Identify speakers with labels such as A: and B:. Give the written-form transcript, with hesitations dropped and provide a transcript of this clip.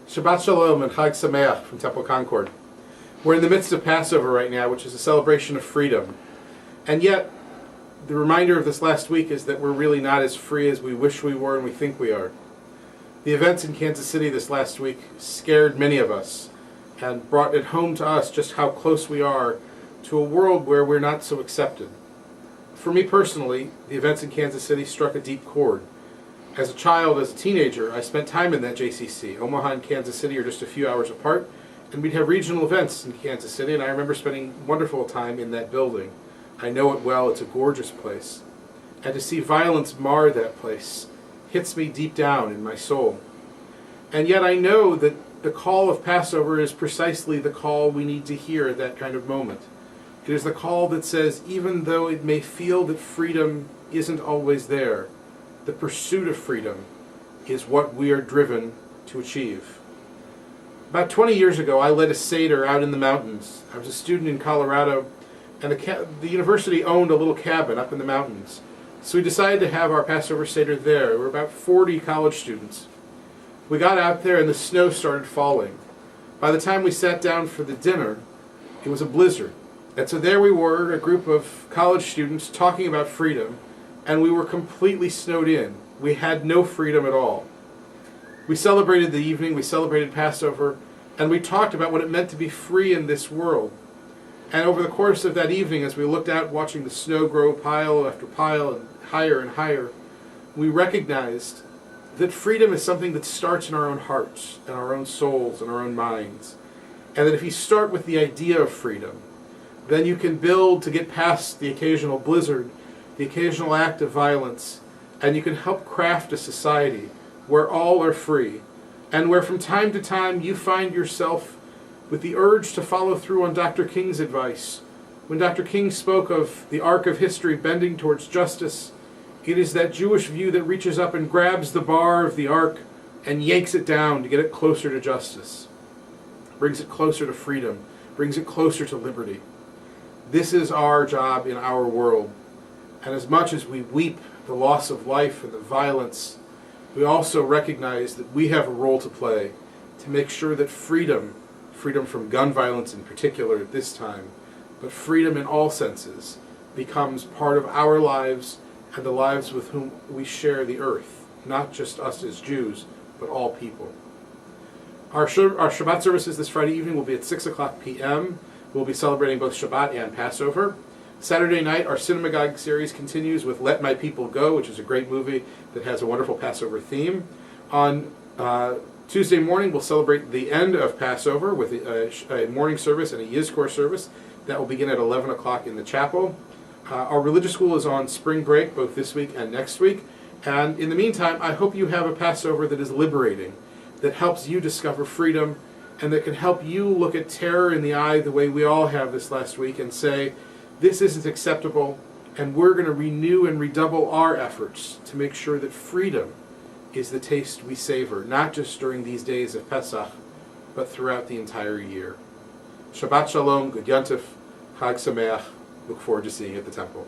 A: Shabbat Shalom and Chag Sameach from Temple Concord. We're in the midst of Passover right now, which is a celebration of freedom. And yet, the reminder of this last week is that we're really not as free as we wish we were and we think we are. The events in Kansas City this last week scared many of us and brought it home to us just how close we are to a world where we're not so accepted. For me personally, the events in Kansas City struck a deep chord. As a child, as a teenager, I spent time in that JCC. Omaha and Kansas City are just a few hours apart, and we'd have regional events in Kansas City, and I remember spending wonderful time in that building. I know it well, it's a gorgeous place. And to see violence mar that place hits me deep down in my soul. And yet I know that the call of Passover is precisely the call we need to hear at that kind of moment. It is the call that says, even though it may feel that freedom isn't always there, the pursuit of freedom is what we are driven to achieve. About 20 years ago, I led a Seder out in the mountains. I was a student in Colorado, and the university owned a little cabin up in the mountains. So we decided to have our Passover Seder there. There were about 40 college students. We got out there and the snow started falling. By the time we sat down for the dinner, it was a blizzard. And so there we were, a group of college students talking about freedom, and we were completely snowed in. We had no freedom at all. We celebrated the evening, we celebrated Passover, and we talked about what it meant to be free in this world. And over the course of that evening, as we looked out watching the snow grow pile after pile and higher, we recognized that freedom is something that starts in our own hearts, and our own souls, and our own minds. And that if you start with the idea of freedom, then you can build to get past the occasional blizzard, the occasional act of violence, and you can help craft a society where all are free, and where from time to time you find yourself with the urge to follow through on Dr. King's advice. When Dr. King spoke of the arc of history bending towards justice, it is that Jewish view that reaches up and grabs the bar of the arc and yanks it down to get it closer to justice, brings it closer to freedom, brings it closer to liberty. This is our job in our world. And as much as we weep the loss of life and the violence, we also recognize that we have a role to play to make sure that freedom from gun violence in particular at this time, but freedom in all senses, becomes part of our lives and the lives with whom we share the earth, not just us as Jews, but all people. Our Shabbat services this Friday evening will be at 6 o'clock p.m. We'll be celebrating both Shabbat and Passover. Saturday night, our synagogue series continues with Let My People Go, which is a great movie that has a wonderful Passover theme. On Tuesday morning, we'll celebrate the end of Passover with a morning service and a Yizkor service. That will begin at 11 o'clock in the chapel. Our religious school is on spring break, both this week and next week. And in the meantime, I hope you have a Passover that is liberating, that helps you discover freedom, and that can help you look at terror in the eye the way we all have this last week and say, this isn't acceptable, and we're going to renew and redouble our efforts to make sure that freedom is the taste we savor, not just during these days of Pesach, but throughout the entire year. Shabbat Shalom, Good Yontif, Chag Sameach. Look forward to seeing you at the temple.